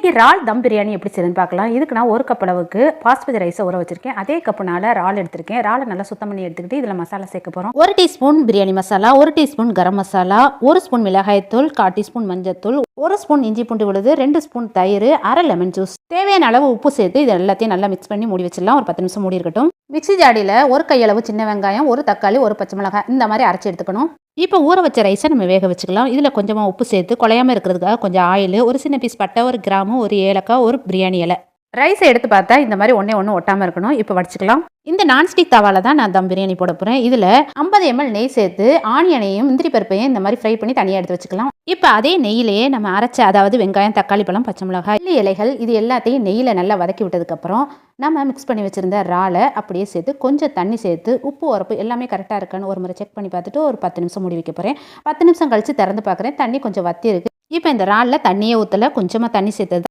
இன்றைக்கி இறால் தம் பிரியாணி எப்படி செய்யுதுன்னு பார்க்கலாம். இதுக்கு நான் ஒரு கப் அளவுக்கு பாஸ்மதி ரைஸை ஊற வச்சிருக்கேன். அதே கப்புனால இறால் எடுத்திருக்கேன். இறாலை நல்லா சுத்தம் பண்ணி எடுத்துக்கிட்டு இதில் மசாலா சேர்க்க போகிறோம். 1 teaspoon biryani masala, 1 teaspoon garam masala, 1 spoon மிளகாய்த்தூள், 1/4 டீஸ்பூன் மஞ்சத்தூள், 1 ஸ்பூன் இஞ்சி பூண்டு விழுது, 2 ஸ்பூன் தயிர், 1/2 லெமன் ஜூஸ், தேவையான அளவு உப்பு சேர்த்து இது எல்லாத்தையும் நல்லா மிக்ஸ் பண்ணி மூடி வச்சிடலாம். ஒரு 10 நிமிஷம் மூடி இருக்கட்டும். மிக்ஸி ஜாடியில் ஒரு கையளவு சின்ன வெங்காயம், ஒரு தக்காளி, ஒரு பச்சை மிளகாய் இந்த மாதிரி அரைச்சி எடுத்துக்கணும். இப்போ ஊற வச்ச ரைஸை நம்ம வேக வச்சுக்கலாம். இதில் கொஞ்சமாக உப்பு சேர்த்து குழையாமல் இருக்கிறதுக்காக கொஞ்சம் ஆயில், ஒரு சின்ன பீஸ் பட்டை, ஒரு கிராமு, ஒரு ஏலக்காய், ஒரு பிரியாணி இலை. ரைஸை எடுத்து பார்த்தா இந்த மாதிரி ஒன்று ஒட்டாமல் இருக்கணும். இப்போ வடிச்சுக்கலாம். இந்த நான்ஸ்டிக் தவாவில் தான் நான் தம் பிரியாணி போட போகிறேன். இதில் 50 ml நெய் சேர்த்து ஆனியனையும் முந்திரி பருப்பையும் இந்த மாதிரி ஃப்ரை பண்ணி தனியாக எடுத்து வச்சுக்கலாம். இப்போ அதே நெய்யிலேயே நம்ம அரைச்ச, அதாவது வெங்காயம், தக்காளி பழம், பச்சை மிளகாய், இலைகள் இது எல்லாத்தையும் நெய்யில் நல்லா வதக்கி விட்டதுக்கப்புறம் நம்ம மிக்ஸ் பண்ணி வச்சுருந்த இறாலை அப்படியே சேர்த்து கொஞ்சம் தண்ணி சேர்த்து உப்பு உரப்பு எல்லாமே கரெக்டாக இருக்கான்னு ஒரு முறை செக் பண்ணி பார்த்துட்டு ஒரு 10 நிமிஷம் மூடி வைக்க போகிறேன். 10 நிமிஷம் கழித்து திறந்து பார்க்குறேன். தண்ணி கொஞ்சம் வத்தி இருக்குது. இப்போ இந்த இறாலில் தண்ணியே ஊற்றலை, கொஞ்சமாக தண்ணி சேர்த்து